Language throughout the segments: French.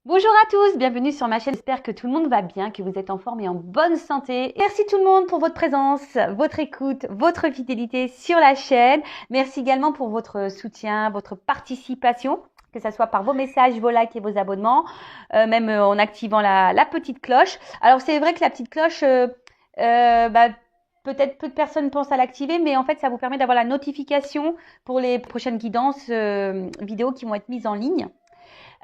Bonjour à tous, bienvenue sur ma chaîne. J'espère que tout le monde va bien, que vous êtes en forme et en bonne santé. Merci tout le monde pour votre présence, votre écoute, votre fidélité sur la chaîne. Merci également pour votre soutien, votre participation, que ce soit par vos messages, vos likes et vos abonnements, même en activant la petite cloche. Alors c'est vrai que la petite cloche, peut-être peu de personnes pensent à l'activer, mais en fait ça vous permet d'avoir la notification pour les prochaines guidances vidéos qui vont être mises en ligne.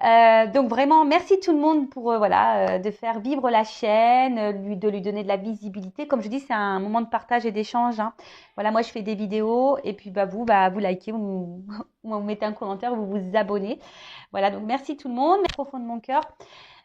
Donc vraiment, merci tout le monde pour de faire vivre la chaîne, de lui donner de la visibilité. Comme je dis, c'est un moment de partage et d'échange, hein. Voilà, moi je fais des vidéos et puis vous likez, vous mettez un commentaire, vous vous abonnez. Voilà, donc merci tout le monde, merci au fond de mon cœur.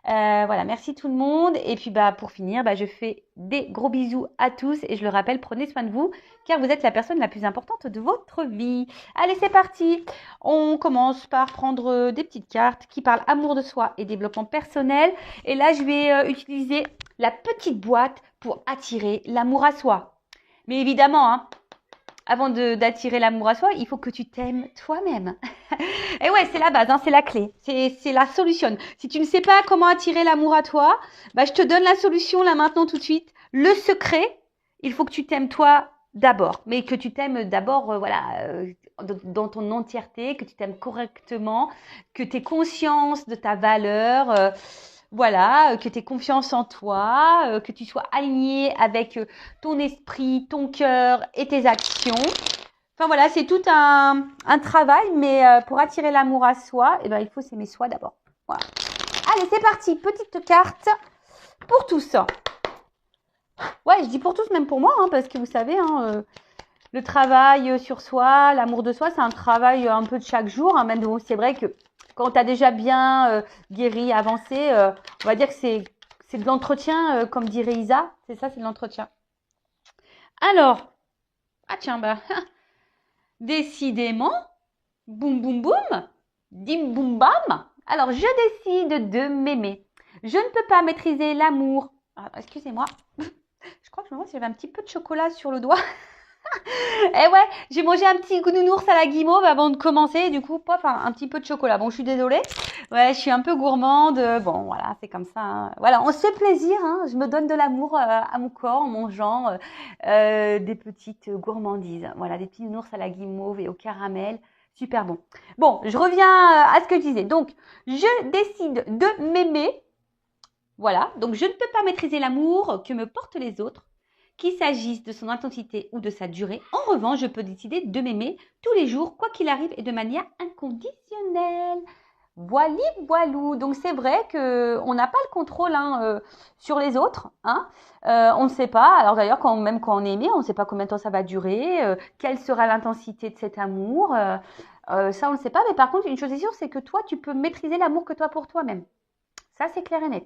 Voilà, merci tout le monde. Et puis pour finir, je fais des gros bisous à tous et je le rappelle, prenez soin de vous car vous êtes la personne la plus importante de votre vie. Allez, c'est parti. On commence par prendre des petites cartes qui parlent amour de soi et développement personnel. Et là, je vais utiliser la petite boîte pour attirer l'amour à soi. Mais évidemment, hein, avant d'attirer l'amour à soi, il faut que tu t'aimes toi-même. Et ouais, c'est la base, hein, c'est la clé, c'est la solution. Si tu ne sais pas comment attirer l'amour à toi, je te donne la solution là maintenant tout de suite. Le secret, il faut que tu t'aimes toi d'abord, mais que tu t'aimes d'abord, dans ton entièreté, que tu t'aimes correctement, que tu aies conscience de ta valeur. Que tu aies confiance en toi, que tu sois aligné avec ton esprit, ton cœur et tes actions. Enfin voilà, c'est tout un travail, mais pour attirer l'amour à soi, il faut s'aimer soi d'abord. Voilà. Allez, c'est parti, petite carte pour tous. Ouais, je dis pour tous, même pour moi, hein, parce que vous savez, le travail sur soi, l'amour de soi, c'est un travail un peu de chaque jour. Hein, même c'est vrai que quand tu as déjà bien guéri, avancé, on va dire que c'est de l'entretien, comme dirait Isa. C'est ça, c'est de l'entretien. Alors, ah tiens, décidément, boum boum boum, dim boum bam. Alors, je décide de m'aimer. Je ne peux pas maîtriser l'amour. Ah, excusez-moi. Je crois que je me vois si j'avais un petit peu de chocolat sur le doigt. Eh ouais, j'ai mangé un petit nounours à la guimauve avant de commencer. Du coup, pof, un petit peu de chocolat. Bon, je suis désolée. Ouais, je suis un peu gourmande. Bon, voilà, c'est comme ça, hein. Voilà, on se fait plaisir, hein. Je me donne de l'amour à mon corps en mangeant des petites gourmandises. Voilà, des petits nounours à la guimauve et au caramel. Super bon. Bon, je reviens à ce que je disais. Donc, je décide de m'aimer. Voilà, donc je ne peux pas maîtriser l'amour que me portent les autres, qu'il s'agisse de son intensité ou de sa durée. En revanche, je peux décider de m'aimer tous les jours, quoi qu'il arrive, et de manière inconditionnelle. Voili, voilou. Donc c'est vrai qu'on n'a pas le contrôle, hein, sur les autres, hein. On ne sait pas. Alors d'ailleurs, même quand on est aimé, on ne sait pas combien de temps ça va durer, quelle sera l'intensité de cet amour. Ça, on ne sait pas. Mais par contre, une chose est sûre, c'est que toi, tu peux maîtriser l'amour que toi pour toi-même. Ça, c'est clair et net.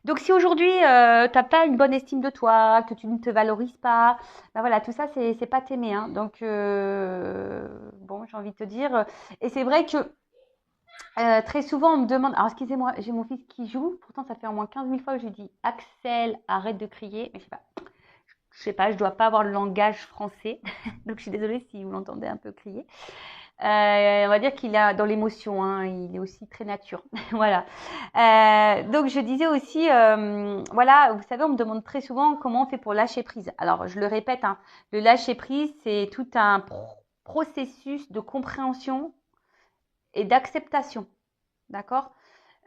Donc, si aujourd'hui, tu n'as pas une bonne estime de toi, que tu ne te valorises pas, voilà, tout ça, c'est pas t'aimer, hein. Donc, bon, j'ai envie de te dire. Et c'est vrai que très souvent, on me demande. Alors, excusez-moi, j'ai mon fils qui joue. Pourtant, ça fait au moins 15 000 fois que je lui dis Axel, arrête de crier. Mais je sais pas. Je sais pas, je dois pas avoir le langage français. Donc, je suis désolée si vous l'entendez un peu crier. On va dire qu'il est dans l'émotion, hein, il est aussi très nature. Voilà. Donc je disais aussi, voilà, vous savez, on me demande très souvent comment on fait pour lâcher prise. Alors je le répète, hein, le lâcher prise, c'est tout un processus de compréhension et d'acceptation, d'accord?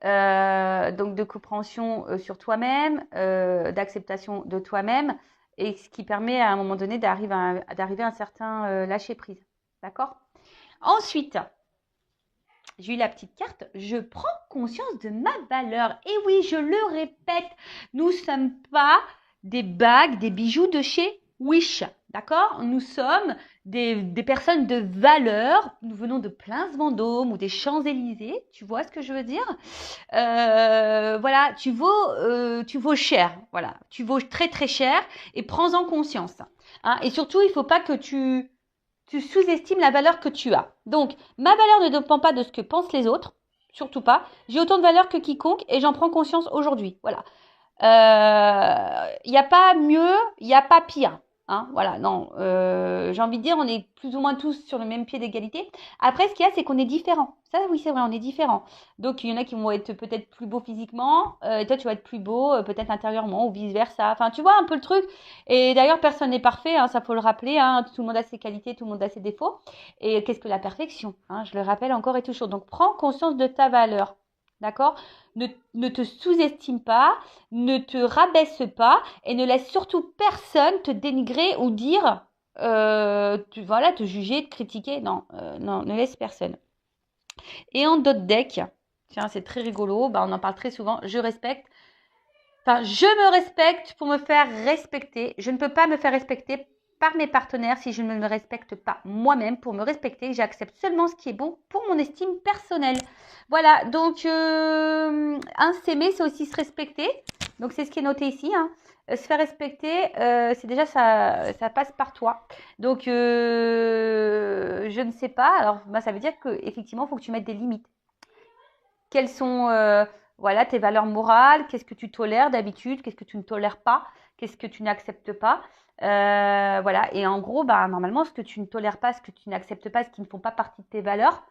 Donc de compréhension sur toi-même, d'acceptation de toi-même, et ce qui permet à un moment donné d'arriver à un certain lâcher prise, d'accord? Ensuite, j'ai eu la petite carte. Je prends conscience de ma valeur. Et oui, je le répète, nous ne sommes pas des bagues, des bijoux de chez Wish. D'accord? Nous sommes des personnes de valeur. Nous venons de Plains Vendôme ou des Champs-Élysées. Tu vois ce que je veux dire? Voilà, tu vaux cher. Voilà, tu vaux très très cher et prends-en conscience. Hein? Et surtout, il ne faut pas que tu sous-estimes la valeur que tu as. Donc, ma valeur ne dépend pas de ce que pensent les autres, surtout pas. J'ai autant de valeur que quiconque et j'en prends conscience aujourd'hui. Voilà. Il n'y a pas mieux, il n'y a pas pire. Hein, voilà, non, j'ai envie de dire, on est plus ou moins tous sur le même pied d'égalité. Après, ce qu'il y a, c'est qu'on est différents. Ça, oui, c'est vrai, on est différents. Donc, il y en a qui vont être peut-être plus beaux physiquement, et toi, tu vas être plus beau, peut-être intérieurement, ou vice-versa. Enfin, tu vois un peu le truc. Et d'ailleurs, personne n'est parfait, hein, ça faut le rappeler. Hein, tout le monde a ses qualités, tout le monde a ses défauts. Et qu'est-ce que la perfection, hein, je le rappelle encore et toujours. Donc, prends conscience de ta valeur. D'accord? Ne te sous-estime pas, ne te rabaisse pas et ne laisse surtout personne te dénigrer ou dire, voilà, te juger, te critiquer. Non, non, ne laisse personne. Et en dot deck, tiens, c'est très rigolo, bah, on en parle très souvent, je respecte. Enfin, je me respecte pour me faire respecter. Je ne peux pas me faire respecter par mes partenaires si je ne me respecte pas moi-même. Pour me respecter, j'accepte seulement ce qui est bon pour mon estime personnelle. Voilà, donc s'aimer, c'est aussi se respecter. Donc c'est ce qui est noté ici. Hein. Se faire respecter, c'est déjà ça passe par toi. Donc je ne sais pas. Alors bah, ça veut dire qu'effectivement, il faut que tu mettes des limites. Quelles sont voilà, tes valeurs morales? Qu'est-ce que tu tolères d'habitude? Qu'est-ce que tu ne tolères pas? Qu'est-ce que tu n'acceptes pas? Voilà. Et en gros, bah, normalement, ce que tu ne tolères pas, ce que tu n'acceptes pas, ce qui ne font pas partie de tes valeurs,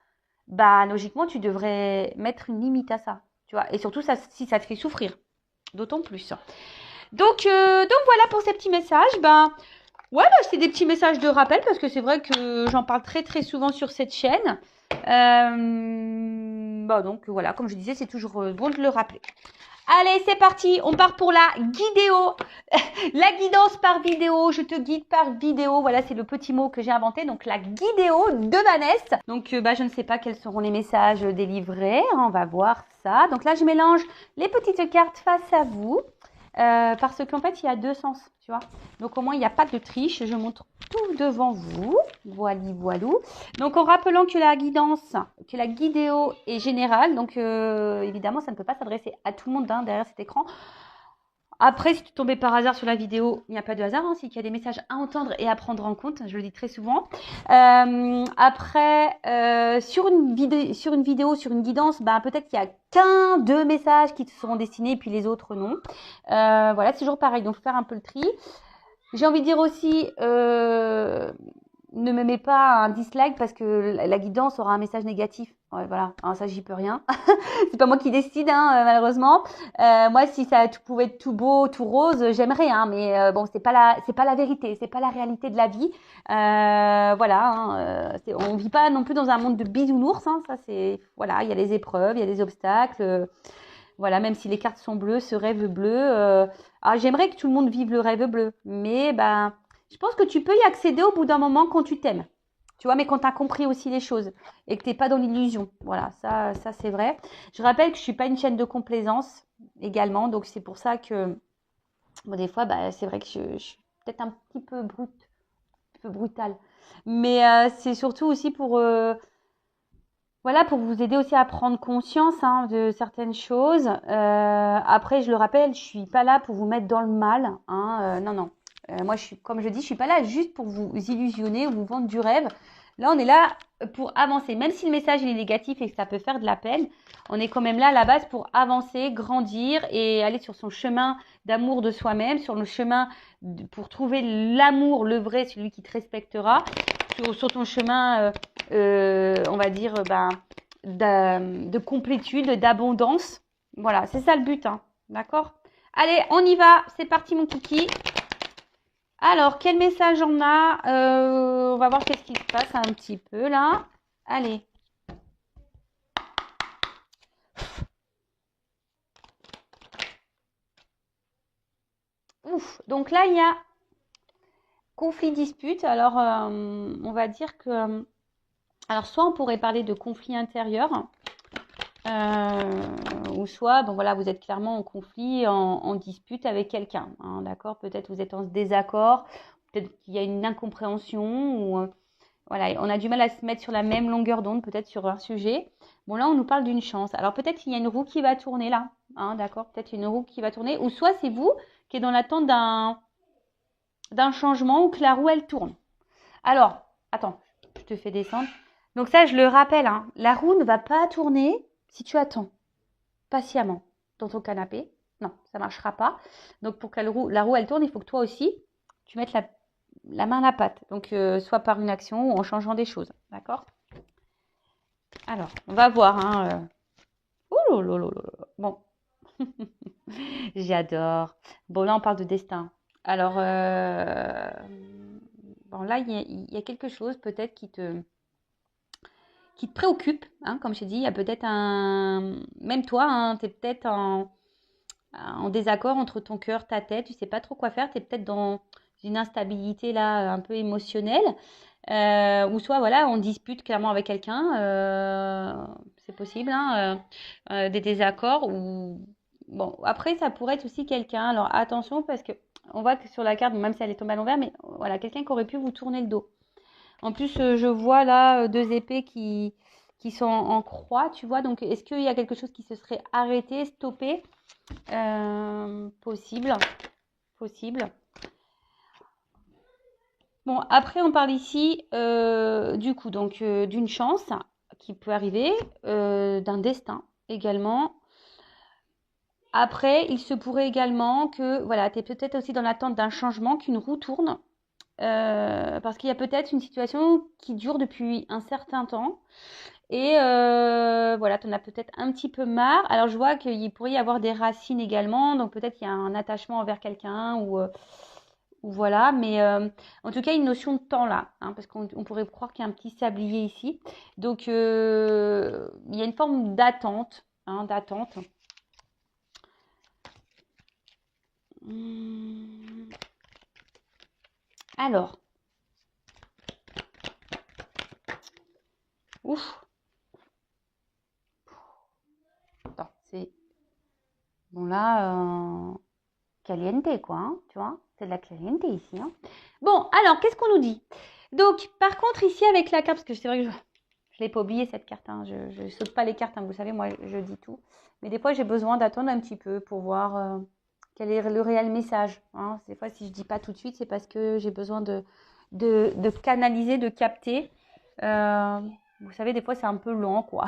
bah, logiquement, tu devrais mettre une limite à ça. Tu vois. Et surtout, ça, si ça te fait souffrir. D'autant plus. Donc voilà pour ces petits messages. Ben, ouais, bah, c'est des petits messages de rappel parce que c'est vrai que j'en parle très très souvent sur cette chaîne. Bah donc voilà, comme je disais, c'est toujours bon de le rappeler. Allez, c'est parti, on part pour la guidéo, la guidance par vidéo, je te guide par vidéo, voilà, c'est le petit mot que j'ai inventé, donc la guidéo de Vanessa. Donc, bah, je ne sais pas quels seront les messages délivrés, on va voir ça. Donc là, je mélange les petites cartes face à vous, parce qu'en fait, il y a deux sens, tu vois. Donc, au moins, il n'y a pas de triche, je montre tout devant vous, voilou. Donc, en rappelant que la guidance, que la guidéo est générale, donc évidemment, ça ne peut pas s'adresser à tout le monde hein, derrière cet écran. Après, si tu tombais par hasard sur la vidéo, il n'y a pas de hasard, hein, c'est qu'il y a des messages à entendre et à prendre en compte, je le dis très souvent. Après, sur une vidéo, sur une guidance, bah, peut-être qu'il n'y a qu'un, deux messages qui te seront destinés et puis les autres non. Voilà, c'est toujours pareil, donc faut faire un peu le tri. J'ai envie de dire aussi, ne me mets pas un dislike parce que la guidance aura un message négatif. Ouais, voilà, alors ça j'y peux rien. C'est pas moi qui décide, hein, malheureusement. Moi, si ça pouvait être tout beau, tout rose, j'aimerais, hein, mais bon, c'est pas la vérité, c'est pas la réalité de la vie. Voilà, hein, on vit pas non plus dans un monde de bisounours. Hein, ça c'est, voilà, il y a des épreuves, il y a des obstacles. Voilà, même si les cartes sont bleues, ce rêve bleu. J'aimerais que tout le monde vive le rêve bleu, mais ben, je pense que tu peux y accéder au bout d'un moment quand tu t'aimes. Tu vois, mais quand tu as compris aussi les choses et que tu n'es pas dans l'illusion. Voilà, ça c'est vrai. Je rappelle que je ne suis pas une chaîne de complaisance également, donc c'est pour ça que bon, des fois, bah, c'est vrai que je suis peut-être un petit peu brutale. Mais c'est surtout aussi pour voilà, pour vous aider aussi à prendre conscience hein, de certaines choses. Après, je le rappelle, je suis pas là pour vous mettre dans le mal. Hein, non. Moi, comme je dis, je suis pas là juste pour vous illusionner ou vous vendre du rêve. Là, on est là pour avancer. Même si le message est négatif et que ça peut faire de la peine, on est quand même là à la base pour avancer, grandir et aller sur son chemin d'amour de soi-même, sur le chemin pour trouver l'amour, le vrai, celui qui te respectera, sur ton chemin on va dire, de complétude, d'abondance. Voilà, c'est ça le but, hein. D'accord? Allez, on y va. C'est parti, mon kiki. Alors, quel message on a? On va voir qu'est-ce qui se passe un petit peu, là. Allez. Ouf. Donc là, il y a conflit, dispute. Alors, on va dire que... alors, soit on pourrait parler de conflit intérieur, ou soit, bon voilà, vous êtes clairement en conflit, en dispute avec quelqu'un, hein, d'accord? Peut-être vous êtes en désaccord, peut-être qu'il y a une incompréhension, ou voilà, on a du mal à se mettre sur la même longueur d'onde, peut-être sur un sujet. Bon là, on nous parle d'une chance. Alors peut-être qu'il y a une roue qui va tourner là, hein, d'accord? Peut-être une roue qui va tourner, ou soit c'est vous qui êtes dans l'attente d'un changement ou que la roue elle tourne. Alors, attends, je te fais descendre. Donc ça, je le rappelle, hein, la roue ne va pas tourner si tu attends patiemment dans ton canapé. Non, ça ne marchera pas. Donc pour que la roue elle tourne, il faut que toi aussi, tu mettes la main à la pâte. Donc, soit par une action ou en changeant des choses. D'accord? Alors, on va voir. Hein, Ouh là là là là. Bon, j'adore. Bon, là, on parle de destin. Alors, bon, là, il y a quelque chose peut-être qui te préoccupe. Hein, comme je t'ai dit, il y a peut-être un... Même toi, hein, tu es peut-être en désaccord entre ton cœur, ta tête. Tu sais pas trop quoi faire. Tu es peut-être dans une instabilité là, un peu émotionnelle. Ou soit, voilà, on dispute clairement avec quelqu'un. C'est possible, hein, des désaccords. Ou... Bon, après, ça pourrait être aussi quelqu'un. Alors, attention, parce que on voit que sur la carte, même si elle est tombée à l'envers, mais voilà, quelqu'un qui aurait pu vous tourner le dos. En plus, je vois là deux épées qui sont en croix, tu vois. Donc, est-ce qu'il y a quelque chose qui se serait arrêté, stoppé? Possible, possible. Bon, après, on parle ici du coup, donc d'une chance qui peut arriver, d'un destin également. Après, il se pourrait également que, voilà, tu es peut-être aussi dans l'attente d'un changement, qu'une roue tourne, parce qu'il y a peut-être une situation qui dure depuis un certain temps. Et voilà, tu en as peut-être un petit peu marre. Alors, je vois qu'il pourrait y avoir des racines également. Donc, peut-être qu'il y a un attachement envers quelqu'un ou voilà. Mais en tout cas, une notion de temps là. Hein, parce qu'on pourrait croire qu'il y a un petit sablier ici. Donc, il y a une forme d'attente. Hein, d'attente. Alors, ouf. Attends, c'est... Bon là, caliente quoi, hein, tu vois. C'est de la caliente ici. Hein. Bon, alors, qu'est-ce qu'on nous dit? Donc, par contre, ici avec la carte, parce que c'est vrai que je ne l'ai pas oublié cette carte, hein, je ne saute pas les cartes, hein, vous savez, moi je dis tout. Mais des fois, j'ai besoin d'attendre un petit peu pour voir quel est le réel message. Hein. Des fois, si je ne dis pas tout de suite, c'est parce que j'ai besoin de canaliser, de capter. Vous savez, des fois, c'est un peu lent, quoi.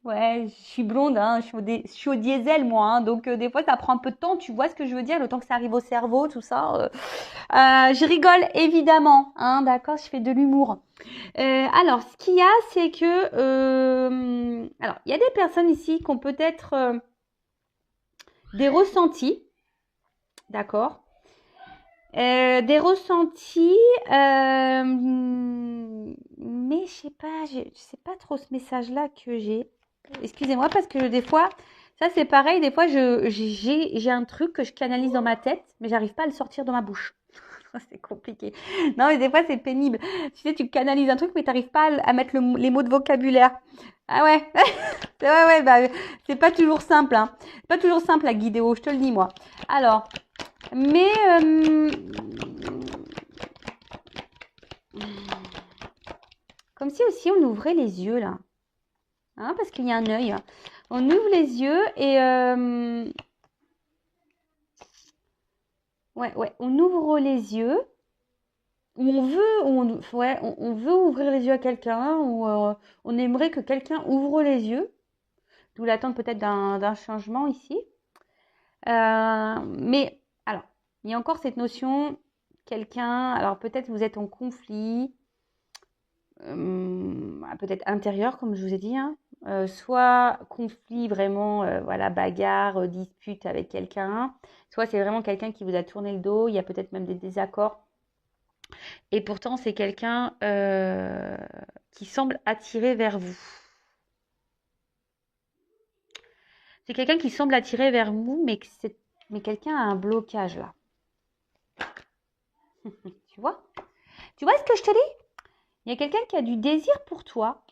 Ouais, je suis blonde, hein, je suis au diesel, moi. Hein, donc, des fois, ça prend un peu de temps. Tu vois ce que je veux dire, le temps que ça arrive au cerveau, tout ça. Je rigole, évidemment. Hein, d'accord, je fais de l'humour. Alors, ce qu'il y a, c'est que... alors, il y a des personnes ici qui ont peut-être des ressentis. D'accord. Des ressentis, mais je sais pas trop ce message-là que j'ai. Excusez-moi parce que des fois, ça c'est pareil, des fois j'ai un truc que je canalise dans ma tête, mais j'arrive pas à le sortir de ma bouche. C'est compliqué. Non, mais des fois c'est pénible. Tu sais, tu canalises un truc, mais tu n'arrives pas à mettre les mots de vocabulaire. Ah ouais, ouais, bah, c'est pas toujours simple. Hein. C'est pas toujours simple la guidéo, je te le dis moi. Alors, mais comme si aussi on ouvrait les yeux là, hein, parce qu'il y a un œil. On ouvre les yeux et ouais, on ouvre les yeux. Où on veut ouvrir les yeux à quelqu'un, ou on aimerait que quelqu'un ouvre les yeux, d'où l'attente peut-être d'un changement ici. Mais alors, il y a encore cette notion, quelqu'un, alors peut-être vous êtes en conflit, peut-être intérieur, comme je vous ai dit, hein, soit conflit vraiment, voilà, bagarre, dispute avec quelqu'un, soit c'est vraiment quelqu'un qui vous a tourné le dos, il y a peut-être même des désaccords. Et pourtant, c'est quelqu'un qui semble attiré vers vous. C'est quelqu'un qui semble attiré vers vous, mais quelqu'un a un blocage là. Tu vois? Tu vois ce que je te dis? Il y a quelqu'un qui a du désir pour toi,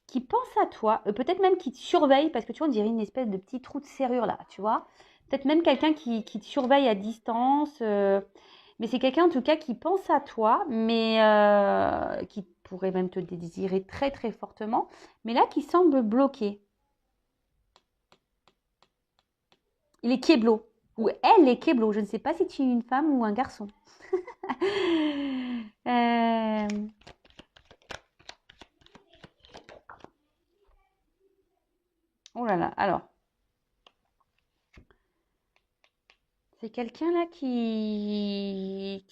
qui pense à toi, peut-être même qui te surveille, parce que tu vois, on dirait une espèce de petit trou de serrure là, tu vois? Peut-être même quelqu'un qui te surveille à distance, mais c'est quelqu'un en tout cas qui pense à toi, mais qui pourrait même te désirer très très fortement, mais là qui semble bloqué. Il est kéblo. Ou elle est kéblo. Je ne sais pas si tu es une femme ou un garçon. Euh, Oh là là. Alors, C'est quelqu'un là qui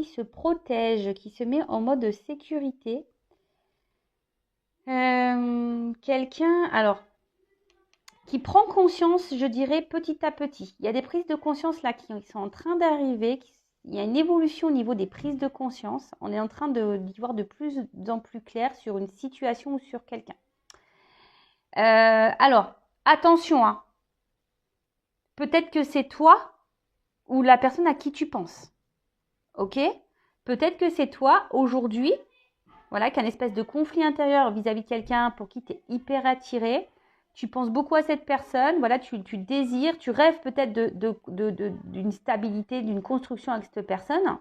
se protège, qui se met en mode sécurité. Quelqu'un, alors, qui prend conscience, je dirais, petit à petit. Il y a des prises de conscience là qui sont en train d'arriver. Il y a une évolution au niveau des prises de conscience. On est en train d'y voir de plus en plus clair sur une situation ou sur quelqu'un. Alors, attention, hein. Peut-être que c'est toi ou la personne à qui tu penses. Ok ? Peut-être que c'est toi aujourd'hui, voilà, qui a une espèce de conflit intérieur vis-à-vis de quelqu'un pour qui tu es hyper attiré. Tu penses beaucoup à cette personne, voilà, tu désires, tu rêves peut-être d'une stabilité, d'une construction avec cette personne.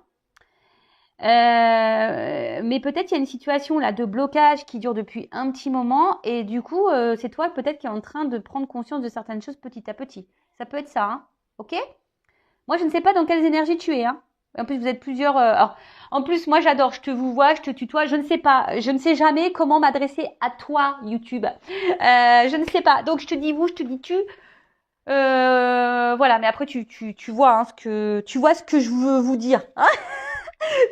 Mais peut-être il y a une situation là de blocage qui dure depuis un petit moment et du coup, c'est toi peut-être qui est en train de prendre conscience de certaines choses petit à petit. Ça peut être ça, hein, ok ? Moi, je ne sais pas dans quelles énergies tu es, hein. En plus, vous êtes plusieurs. Alors, en plus, moi, j'adore. Je te vous vois, je te tutoie. Je ne sais pas. Je ne sais jamais comment m'adresser à toi, YouTube. Je ne sais pas. Donc, je te dis vous, je te dis tu. Voilà. Mais après, tu vois hein, tu vois ce que je veux vous dire. Hein.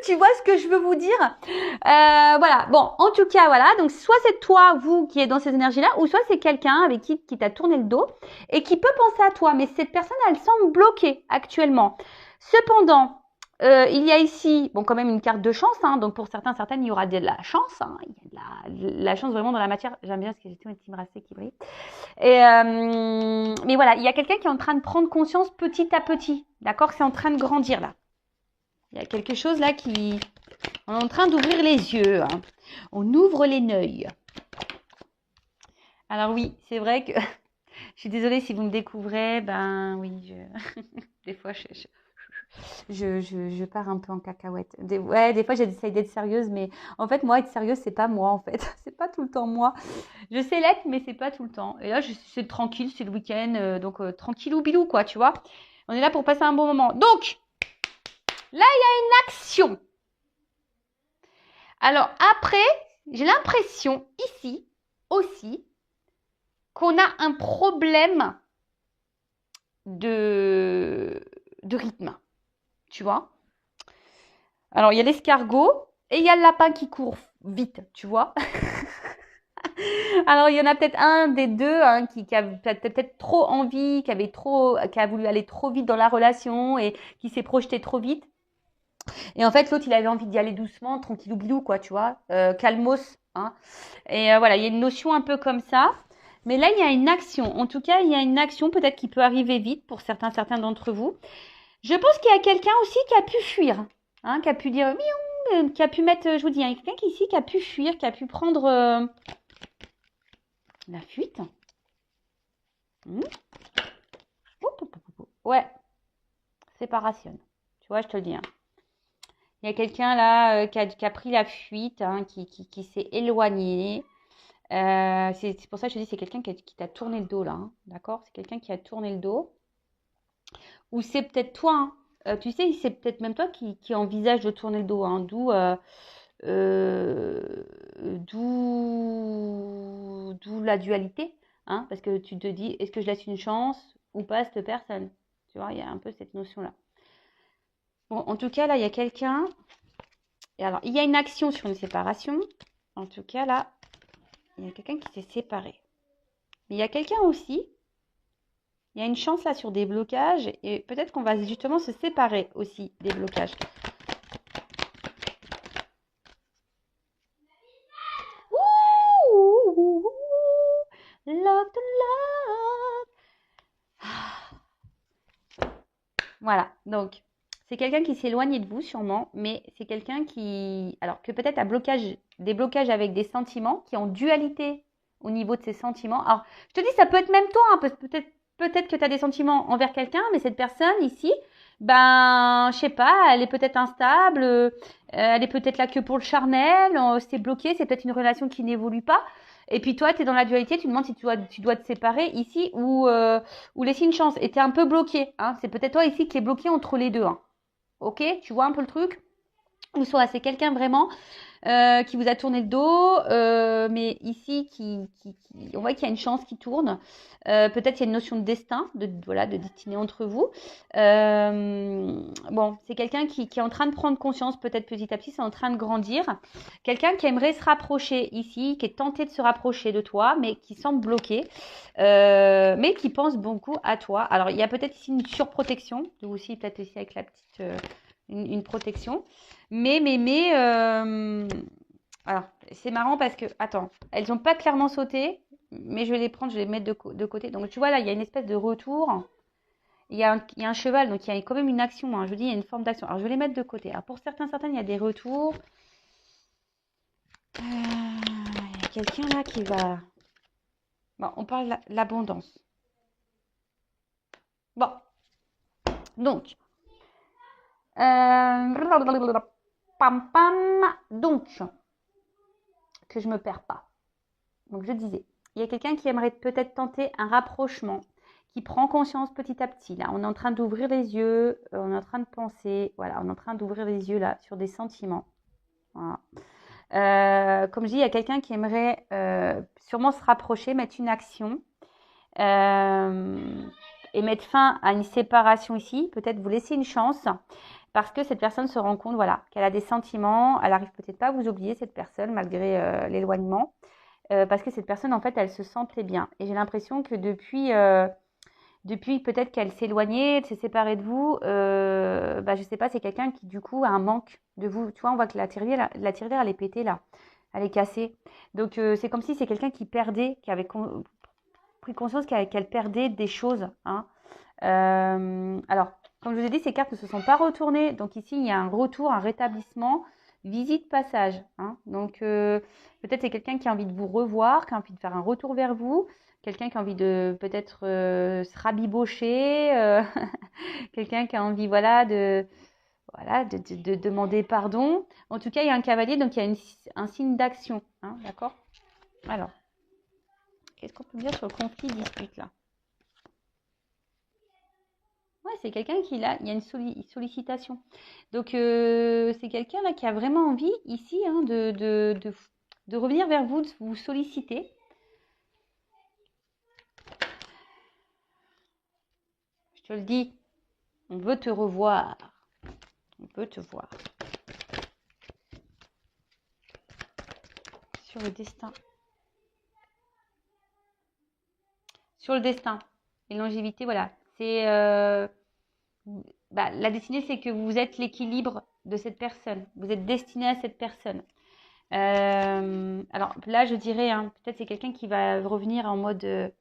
Tu vois ce que je veux vous dire. Voilà. Bon, en tout cas, voilà. Donc, soit c'est toi, vous, qui êtes dans ces énergies-là, ou soit c'est quelqu'un avec qui t'a tourné le dos et qui peut penser à toi. Mais cette personne, elle semble bloquée actuellement. Cependant, il y a ici, bon, quand même une carte de chance. Hein, donc, pour certaines, il y aura de la chance. Hein, il y a de la chance vraiment dans la matière. J'aime bien parce que j'ai tout une team racée qui brille. Et, mais voilà, il y a quelqu'un qui est en train de prendre conscience petit à petit. D'accord ? C'est en train de grandir là. Il y a quelque chose là qui... On est en train d'ouvrir les yeux. Hein. On ouvre les neuils. Alors oui, c'est vrai que... Je suis désolée si vous me découvrez. Ben oui, des fois, je pars un peu en cacahuète. Des fois, j'essaye d'être sérieuse. Mais en fait, moi, être sérieuse, c'est pas moi, en fait. C'est pas tout le temps moi. Je sais l'être, mais c'est pas tout le temps. Et là, c'est tranquille, c'est le week-end. Donc, tranquillou bilou, quoi, tu vois. On est là pour passer un bon moment. Donc... Là, il y a une action. Alors après, j'ai l'impression ici aussi qu'on a un problème de rythme. Tu vois ? Alors, il y a l'escargot et il y a le lapin qui court vite, tu vois ? Alors, il y en a peut-être un des deux hein, qui a peut-être trop envie, qui a voulu aller trop vite dans la relation et qui s'est projeté trop vite. Et en fait, l'autre, il avait envie d'y aller doucement, tranquillou bilou, quoi, tu vois, calmos. Hein. Et voilà, il y a une notion un peu comme ça. Mais là, il y a une action. En tout cas, il y a une action peut-être qui peut arriver vite pour certains d'entre vous. Je pense qu'il y a quelqu'un aussi qui a pu fuir, hein, qui a pu dire miaou, qui a pu mettre, je vous dis, il y a quelqu'un ici qui a pu fuir, qui a pu prendre la fuite. Ouais, séparation. Tu vois, je te le dis. Hein. Il y a quelqu'un là qui a pris la fuite, hein, qui s'est éloigné. C'est pour ça que je te dis, c'est quelqu'un qui t'a tourné le dos là. Hein, d'accord ? C'est quelqu'un qui a tourné le dos. Ou c'est peut-être toi. Hein, tu sais, c'est peut-être même toi qui envisage de tourner le dos. Hein, d'où la dualité. Hein, parce que tu te dis, est-ce que je laisse une chance ou pas à cette personne ? Tu vois, il y a un peu cette notion-là. Bon, en tout cas, là, il y a quelqu'un. Et alors, il y a une action sur une séparation. En tout cas, là, il y a quelqu'un qui s'est séparé. Mais il y a quelqu'un aussi. Il y a une chance là sur des blocages. Et peut-être qu'on va justement se séparer aussi des blocages. Ouh, love to love. Voilà, donc c'est quelqu'un qui s'est éloigné de vous sûrement, mais c'est quelqu'un qui, alors que peut-être a des blocages avec des sentiments, qui ont dualité au niveau de ses sentiments. Alors, je te dis, ça peut être même toi, hein, peut-être que tu as des sentiments envers quelqu'un, mais cette personne ici, ben, je sais pas, elle est peut-être instable, elle est peut-être là que pour le charnel, c'est bloqué, c'est peut-être une relation qui n'évolue pas. Et puis toi, tu es dans la dualité, tu te demandes si tu dois te séparer ici ou laisser une chance. Et tu es un peu bloqué. Hein. C'est peut-être toi ici qui est bloqué entre les deux. Hein. Ok ? Tu vois un peu le truc ? Ou soit c'est quelqu'un vraiment qui vous a tourné le dos, mais ici, on voit qu'il y a une chance qui tourne. Peut-être il y a une notion de destin, voilà, de destinée entre vous. Bon, c'est quelqu'un qui est en train de prendre conscience, peut-être petit à petit, c'est en train de grandir. Quelqu'un qui aimerait se rapprocher ici, qui est tenté de se rapprocher de toi, mais qui semble bloqué, mais qui pense beaucoup à toi. Alors, il y a peut-être ici une surprotection, vous aussi, peut-être ici avec la petite, une protection. Alors, c'est marrant parce que, attends, elles n'ont pas clairement sauté, mais je vais les prendre, je vais les mettre de côté. Donc, tu vois, là, il y a une espèce de retour. Il y a un cheval, donc il y a quand même une action. Hein. Je dis, il y a une forme d'action. Alors, je vais les mettre de côté. Alors, pour certaines, il y a des retours. Il y a quelqu'un là qui va... Bon, on parle de l'abondance. Bon. Donc. Pam, pam. Donc. Que je me perds pas. Donc, je disais, il y a quelqu'un qui aimerait peut-être tenter un rapprochement, qui prend conscience petit à petit. Là, on est en train d'ouvrir les yeux, on est en train de penser, voilà, on est en train d'ouvrir les yeux là sur des sentiments. Voilà. Comme je dis, il y a quelqu'un qui aimerait sûrement se rapprocher, mettre une action et mettre fin à une séparation ici. Peut-être vous laisser une chance parce que cette personne se rend compte, voilà, qu'elle a des sentiments. Elle arrive peut-être pas à vous oublier cette personne malgré l'éloignement. Parce que cette personne, en fait, elle se sentait bien. Et j'ai l'impression que depuis peut-être qu'elle s'est éloignée, elle s'est séparée de vous, je sais pas, c'est quelqu'un qui, du coup, a un manque de vous. Tu vois, on voit que la tirelire, elle est pétée, là. Elle est cassée. Donc, c'est comme si c'est quelqu'un qui perdait, qui avait pris conscience qu'elle perdait des choses. Hein. Alors, comme je vous ai dit, ces cartes ne se sont pas retournées. Donc, ici, il y a un retour, un rétablissement. Visite passage. Hein. Donc, peut-être c'est quelqu'un qui a envie de vous revoir, qui a envie de faire un retour vers vous, quelqu'un qui a envie de peut-être se rabibocher, quelqu'un qui a envie de demander pardon. En tout cas, il y a un cavalier, donc il y a un signe d'action. Hein, d'accord? Alors, qu'est-ce qu'on peut dire sur le conflit dispute là? Ouais, c'est quelqu'un il y a une sollicitation. Donc, c'est quelqu'un là qui a vraiment envie ici de revenir vers vous, de vous solliciter. Je te le dis, on veut te revoir. On peut te voir. Sur le destin. Sur le destin. Et longévité, voilà. C'est... la destinée, c'est que vous êtes l'équilibre de cette personne. Vous êtes destiné à cette personne. Alors là, je dirais, hein, peut-être c'est quelqu'un qui va revenir en mode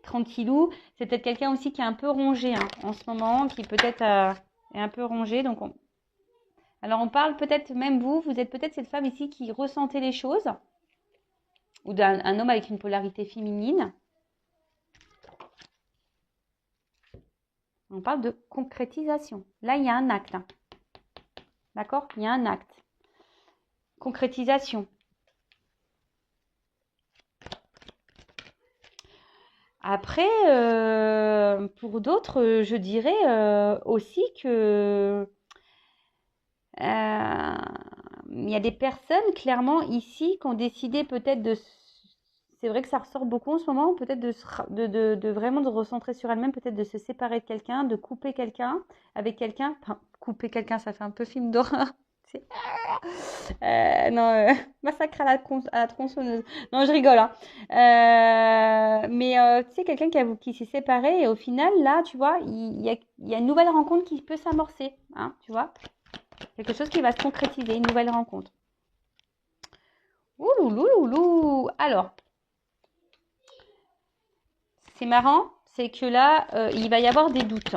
tranquillou. C'est peut-être quelqu'un aussi qui est un peu rongé en ce moment, qui peut-être est un peu rongé. Donc, alors on parle peut-être même vous êtes peut-être cette femme ici qui ressentait les choses, ou d'un homme avec une polarité féminine. On parle de concrétisation. Là, il y a un acte. Hein. D'accord? Il y a un acte. Concrétisation. Après, pour d'autres, je dirais aussi que il y a des personnes clairement ici qui ont décidé peut-être de... C'est vrai que ça ressort beaucoup en ce moment, peut-être de vraiment de recentrer sur elle-même, peut-être de se séparer de quelqu'un, de couper quelqu'un avec quelqu'un. Enfin, couper quelqu'un, ça fait un peu film d'horreur. Massacre à la tronçonneuse. Non, je rigole. Hein. Tu sais, quelqu'un qui s'est séparé et au final, là, tu vois, il y a une nouvelle rencontre qui peut s'amorcer. Hein, tu vois, quelque chose qui va se concrétiser, une nouvelle rencontre. Ouloulouloulou. Alors, c'est marrant, c'est que là, il va y avoir des doutes.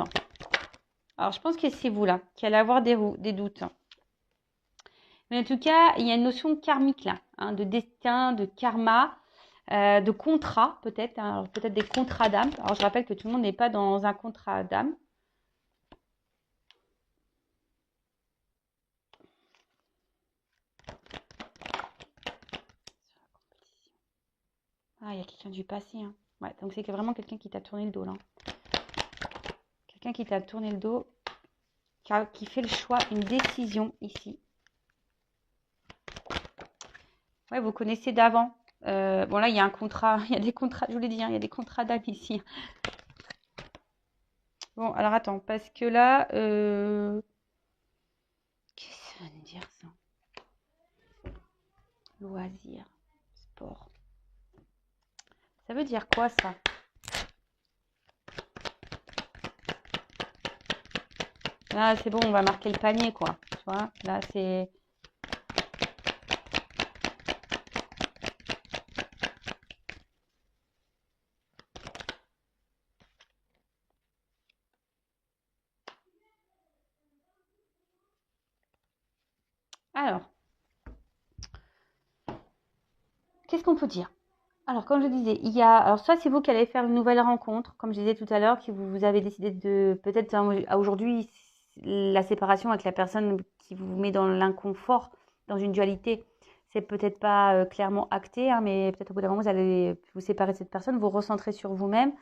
Alors, je pense que c'est vous, là, qui allez avoir des doutes. Mais en tout cas, il y a une notion karmique, là, hein, de destin, de karma, de contrat, peut-être. Hein, peut-être des contrats d'âme. Alors, je rappelle que tout le monde n'est pas dans un contrat d'âme. Ah, il y a quelqu'un du passé. Hein. Ouais, donc c'est vraiment quelqu'un qui t'a tourné le dos, là. Quelqu'un qui t'a tourné le dos, qui fait le choix, une décision ici. Ouais, vous connaissez d'avant. Bon, là, il y a un contrat. Il y a des contrats, je vous l'ai dit, hein, il y a des contrats d'amis ici. Bon, alors attends, parce que là, qu'est-ce que ça veut dire ça? Loisir, sport. Ça veut dire quoi ça? Là, c'est bon, on va marquer le panier, quoi. Tu vois, là, c'est. Alors, qu'est-ce qu'on peut dire? Alors, comme je disais, il y a. Alors, soit c'est vous qui allez faire une nouvelle rencontre, comme je disais tout à l'heure, que vous avez décidé de. Peut-être à aujourd'hui, la séparation avec la personne qui vous met dans l'inconfort, dans une dualité, c'est peut-être pas clairement acté, hein, mais peut-être au bout d'un moment, vous allez vous séparer de cette personne, vous recentrer sur vous-même.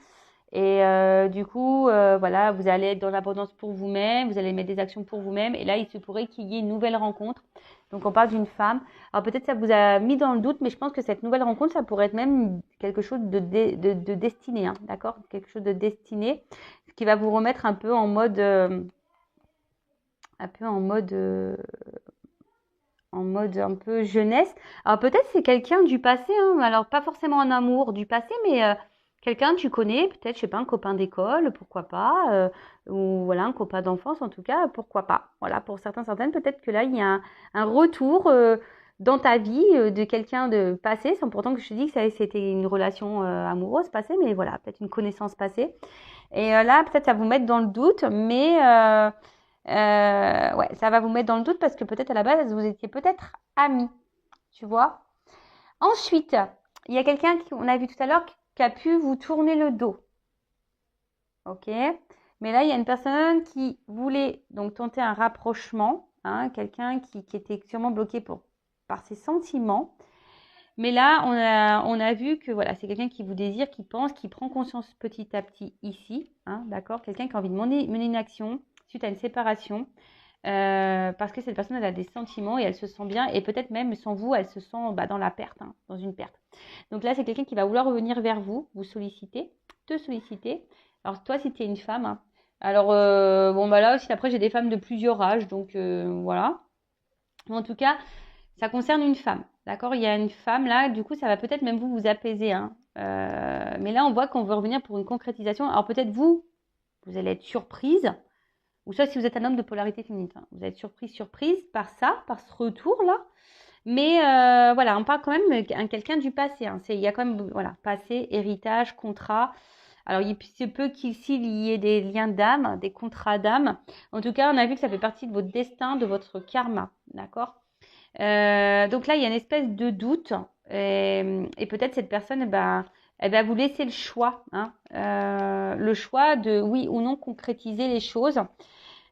Et du coup, voilà, vous allez être dans l'abondance pour vous-même, vous allez mettre des actions pour vous-même. Et là, il se pourrait qu'il y ait une nouvelle rencontre. Donc, on parle d'une femme. Alors, peut-être ça vous a mis dans le doute, mais je pense que cette nouvelle rencontre, ça pourrait être même quelque chose de destiné, hein, d'accord? Quelque chose de destiné, ce qui va vous remettre un peu en mode, un peu en mode un peu jeunesse. Alors peut-être c'est quelqu'un du passé, hein, alors pas forcément un amour du passé, mais quelqu'un que tu connais, peut-être, je sais pas, un copain d'école, pourquoi pas, ou voilà, un copain d'enfance en tout cas, pourquoi pas. Voilà, pour certaines, peut-être que là, il y a un retour dans ta vie de quelqu'un de passé, sans pourtant que je te dis que c'était une relation amoureuse passée, mais voilà, peut-être une connaissance passée. Et là, peut-être ça va vous mettre dans le doute, mais ouais, ça va vous mettre dans le doute parce que peut-être à la base, vous étiez peut-être amis, tu vois. Ensuite, il y a quelqu'un on a vu tout à l'heure qui a pu vous tourner le dos. Ok. Mais là, il y a une personne qui voulait donc tenter un rapprochement, hein, quelqu'un qui était sûrement bloqué par ses sentiments. Mais là, on a vu que voilà, c'est quelqu'un qui vous désire, qui pense, qui prend conscience petit à petit ici, hein, d'accord? Quelqu'un qui a envie de mener une action suite à une séparation, parce que cette personne, elle a des sentiments et elle se sent bien, et peut-être même sans vous, elle se sent dans la perte, hein, dans une perte. Donc là, c'est quelqu'un qui va vouloir revenir vers vous, vous solliciter, te solliciter. Alors toi, si tu es une femme, hein, alors bon, bah là aussi, après, j'ai des femmes de plusieurs âges, donc voilà. En tout cas, ça concerne une femme, d'accord? Il y a une femme là, du coup, ça va peut-être même vous apaiser, hein. Mais là, on voit qu'on veut revenir pour une concrétisation. Alors peut-être vous allez être surprise, ou soit si vous êtes un homme de polarité féminine, hein, vous allez être surprise par ça, par ce retour-là. Mais voilà, on parle quand même de quelqu'un du passé, hein. Il y a quand même, voilà, passé, héritage, contrat. Alors, il se peut qu'ici, il y ait des liens d'âme, des contrats d'âme. En tout cas, on a vu que ça fait partie de votre destin, de votre karma, d'accord? Donc là, il y a une espèce de doute. Et peut-être cette personne, elle va vous laisser le choix, hein, le choix de oui ou non concrétiser les choses.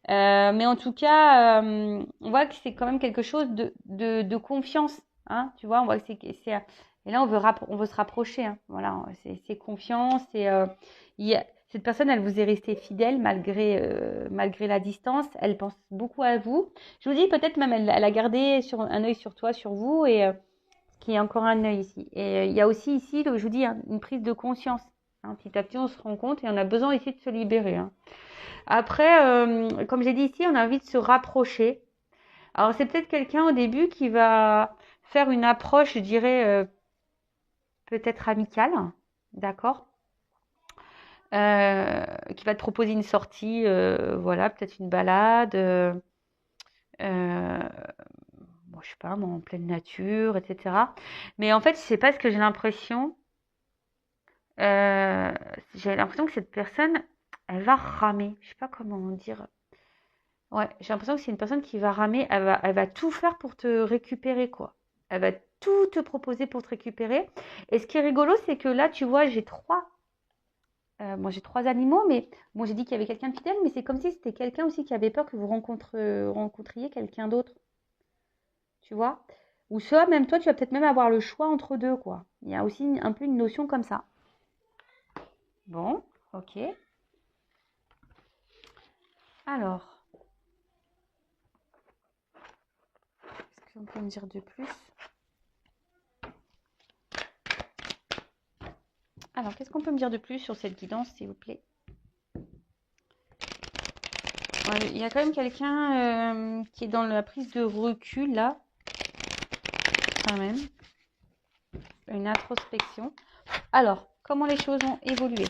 Mais en tout cas, on voit que c'est quand même quelque chose de confiance, hein, tu vois, on voit que et là, on veut se rapprocher, hein, voilà, c'est confiance, cette personne, elle vous est restée fidèle malgré la distance, elle pense beaucoup à vous. Je vous dis, peut-être même, elle a gardé un œil sur toi, sur vous, et qu'il y a encore un œil ici. Et il y a aussi ici, je vous dis, hein, une prise de conscience, hein, petit à petit, on se rend compte, et on a besoin ici de se libérer, hein. Après, comme j'ai dit ici, on a envie de se rapprocher. Alors, c'est peut-être quelqu'un au début qui va faire une approche, je dirais, peut-être amicale, d'accord? Qui va te proposer une sortie, voilà, peut-être une balade, euh, bon, je sais pas, moi, en pleine nature, etc. Mais en fait, je sais pas ce que euh, j'ai l'impression que cette personne, elle va ramer. Je sais pas comment dire. Ouais, j'ai l'impression que c'est une personne qui va ramer, elle va tout faire pour te récupérer, quoi. Elle va tout te proposer pour te récupérer. Et ce qui est rigolo, c'est que là, tu vois, moi j'ai trois animaux, mais bon, j'ai dit qu'il y avait quelqu'un de fidèle, mais c'est comme si c'était quelqu'un aussi qui avait peur que vous rencontriez quelqu'un d'autre, tu vois. Ou soit même toi, tu vas peut-être même avoir le choix entre deux, quoi. Il y a aussi un peu une notion comme ça. Bon, ok. Alors, qu'est-ce qu'on peut me dire de plus? Alors, qu'est-ce qu'on peut me dire de plus sur cette guidance, s'il vous plaît? Ouais, il y a quand même quelqu'un qui est dans la prise de recul, là, quand même. Une introspection. Alors, comment les choses ont évolué?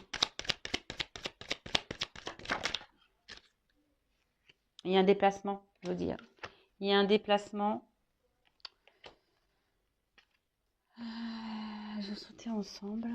Il y a un déplacement, je veux dire. Il y a un déplacement. Je vais sauter ensemble.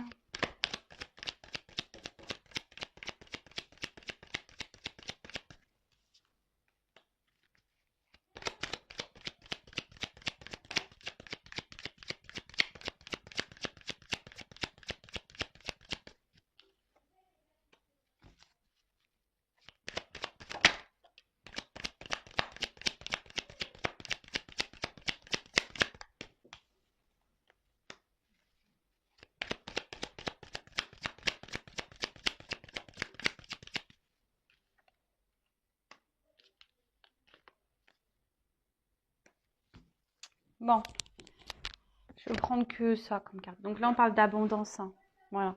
Bon, je vais prendre que ça comme carte. Donc là, on parle d'abondance. Hein. Voilà.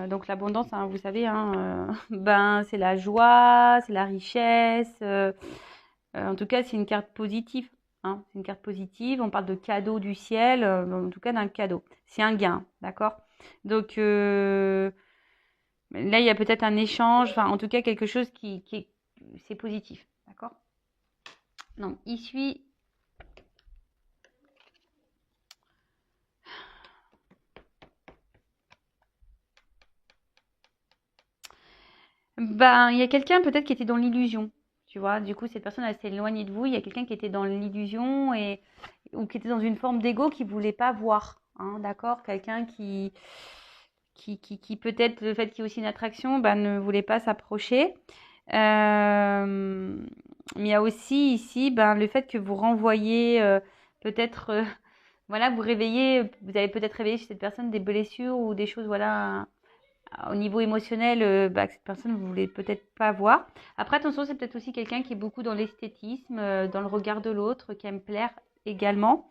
Donc l'abondance, hein, vous savez, hein, ben, c'est la joie, c'est la richesse. En tout cas, c'est une carte positive. Hein, c'est une carte positive. On parle de cadeau du ciel, en tout cas d'un cadeau. C'est un gain, d'accord? Donc là, il y a peut-être un échange, enfin, en tout cas, quelque chose qui est, c'est positif, d'accord? Donc, il suit. Ben, il y a quelqu'un peut-être qui était dans l'illusion, tu vois. Du coup, cette personne, elle s'est éloignée de vous. Il y a quelqu'un qui était dans l'illusion ou qui était dans une forme d'ego qui voulait pas voir, hein, d'accord? Quelqu'un qui peut-être, le fait qu'il y ait aussi une attraction, ben, ne voulait pas s'approcher. Mais il y a aussi ici, ben, le fait que vous renvoyez peut-être, voilà, vous réveillez, vous avez peut-être réveillé chez cette personne des blessures ou des choses, voilà, au niveau émotionnel, bah, que cette personne ne voulait peut-être pas voir. Après, attention, c'est peut-être aussi quelqu'un qui est beaucoup dans l'esthétisme, dans le regard de l'autre, qui aime plaire également.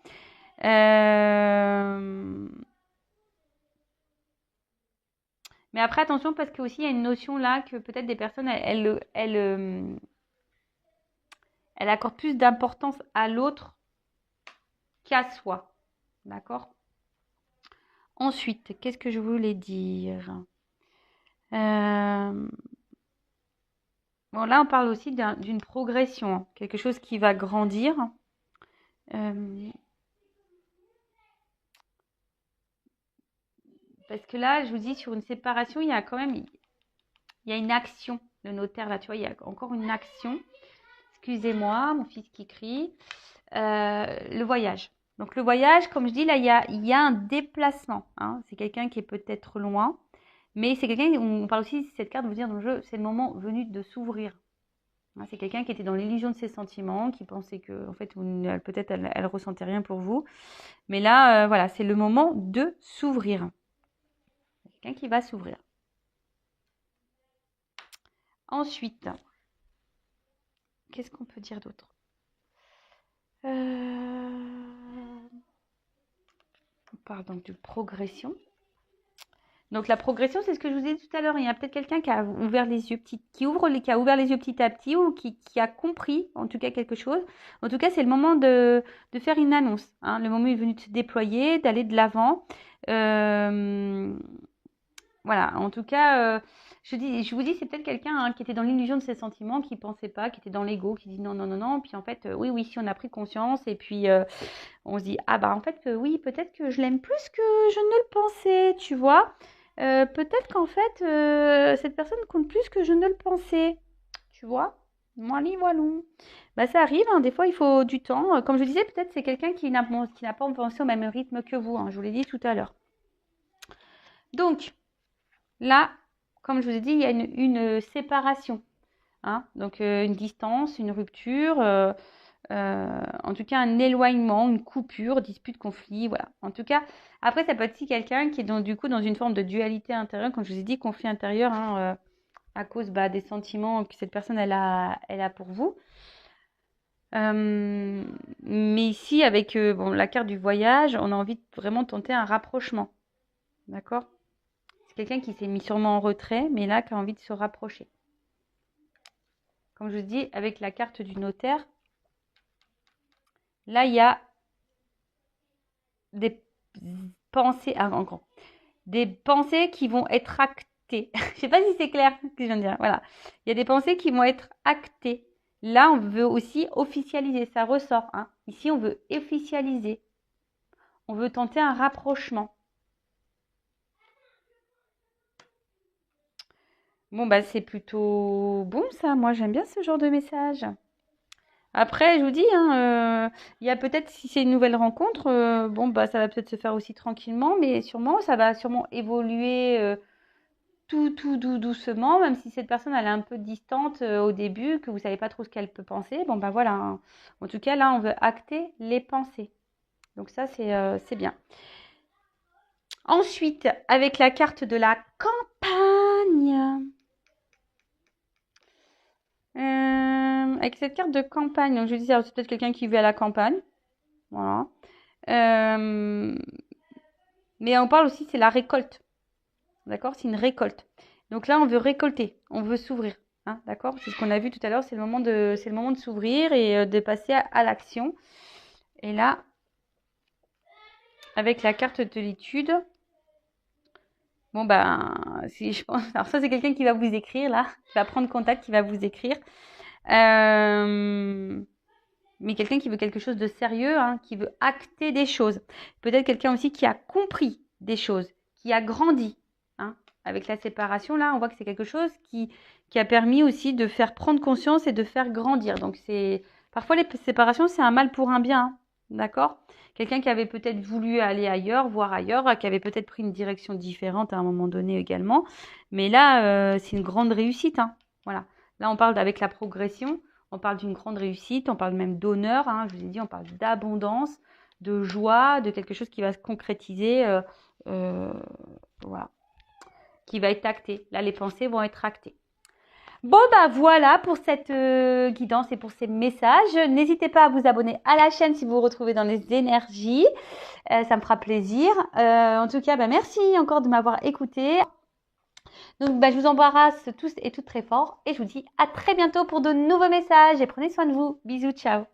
Mais après, attention, parce qu'il y a une notion là que peut-être des personnes, elles accordent plus d'importance à l'autre qu'à soi. D'accord? Ensuite, qu'est-ce que je voulais dire? Bon, là, on parle aussi d'une progression, hein, quelque chose qui va grandir. Euh, Parce que là, je vous dis, sur une séparation, il y a quand même, il y a une action. Le notaire, là, tu vois, il y a encore une action. Excusez-moi, mon fils qui crie. Le voyage. Donc, le voyage, comme je dis, là, il y a un déplacement. Hein. C'est quelqu'un qui est peut-être loin. Mais c'est quelqu'un, on parle aussi, cette carte, vous dire dans le jeu, c'est le moment venu de s'ouvrir. Hein, c'est quelqu'un qui était dans l'illusion de ses sentiments, qui pensait que, en fait, peut-être elle ressentait rien pour vous. Mais là, voilà, c'est le moment de s'ouvrir. Quelqu'un qui va s'ouvrir. Ensuite, qu'est-ce qu'on peut dire d'autre? On parle donc de progression. Donc la progression, c'est ce que je vous ai dit tout à l'heure. Il y a peut-être quelqu'un qui a ouvert les yeux qui a ouvert les yeux petit à petit ou qui a compris, en tout cas, quelque chose. En tout cas, c'est le moment de faire une annonce. Hein. Le moment est venu de se déployer, d'aller de l'avant. Voilà, en tout cas, je vous dis, c'est peut-être quelqu'un hein, qui était dans l'illusion de ses sentiments, qui pensait pas, qui était dans l'ego, qui dit non, non, non, non. Puis en fait, oui, oui, si on a pris conscience, et puis on se dit, ah bah en fait, oui, peut-être que je l'aime plus que je ne le pensais, tu vois. Peut-être qu'en fait, cette personne compte plus que je ne le pensais, tu vois. Voilà, voilà. Bah ça arrive, hein, des fois il faut du temps. Comme je disais, peut-être c'est quelqu'un qui n'a pas pensé au même rythme que vous, hein, je vous l'ai dit tout à l'heure. Donc, là, comme je vous ai dit, il y a une séparation. Hein, donc une distance, une rupture, en tout cas un éloignement, une coupure, dispute, conflit, voilà. En tout cas, après ça peut être aussi quelqu'un qui est du coup dans une forme de dualité intérieure, comme je vous ai dit, conflit intérieur, hein, à cause des sentiments que cette personne elle a pour vous. Mais ici, avec bon, la carte du voyage, on a envie de vraiment tenter un rapprochement. D'accord? quelqu'un qui s'est mis sûrement en retrait, mais là, qui a envie de se rapprocher. Comme je vous dis, avec la carte du notaire, là, il y a des pensées, des pensées qui vont être actées. Je ne sais pas si c'est clair ce que je viens de dire. Voilà. Il y a des pensées qui vont être actées. Là, on veut aussi officialiser. Ça ressort. Hein. Ici, on veut officialiser. On veut tenter un rapprochement. Bon, bah, c'est plutôt bon, ça. Moi, j'aime bien ce genre de message. Après, je vous dis, hein, il y a peut-être, si c'est une nouvelle rencontre, bon, bah, ça va peut-être se faire aussi tranquillement, mais sûrement, ça va sûrement évoluer tout doucement, même si cette personne, elle est un peu distante au début, que vous savez pas trop ce qu'elle peut penser. Bon, bah voilà. Hein. En tout cas, là, on veut acter les pensées. Donc ça, c'est bien. Ensuite, avec la carte de la campagne. Avec cette carte de campagne, donc je disais, c'est peut-être quelqu'un qui vit à la campagne. Voilà. Mais on parle aussi, c'est la récolte. D'accord? C'est une récolte. Donc là, on veut récolter, on veut s'ouvrir. Hein, d'accord? C'est ce qu'on a vu tout à l'heure, c'est le moment de s'ouvrir et de passer à l'action. Et là, avec la carte de l'étude, bon ben, si je pense, alors ça c'est quelqu'un qui va vous écrire là, qui va prendre contact, qui va vous écrire. Mais quelqu'un qui veut quelque chose de sérieux, hein, qui veut acter des choses. Peut-être quelqu'un aussi qui a compris des choses, qui a grandi. Hein. Avec la séparation, là, on voit que c'est quelque chose qui a permis aussi de faire prendre conscience et de faire grandir. Donc, parfois, les séparations, c'est un mal pour un bien. Hein. D'accord? Quelqu'un qui avait peut-être voulu aller ailleurs, voir ailleurs, qui avait peut-être pris une direction différente à un moment donné également. Mais là, c'est une grande réussite. Hein. Voilà. Là, on parle avec la progression. On parle d'une grande réussite, on parle même d'honneur, hein, je vous ai dit, on parle d'abondance, de joie, de quelque chose qui va se concrétiser, voilà, qui va être acté. Là, les pensées vont être actées. Bon, bah voilà pour cette guidance et pour ces messages. N'hésitez pas à vous abonner à la chaîne si vous vous retrouvez dans les énergies. Ça me fera plaisir. En tout cas, bah, merci encore de m'avoir écouté. Donc, bah, je vous embrasse tous et toutes très fort et je vous dis à très bientôt pour de nouveaux messages et prenez soin de vous. Bisous, ciao.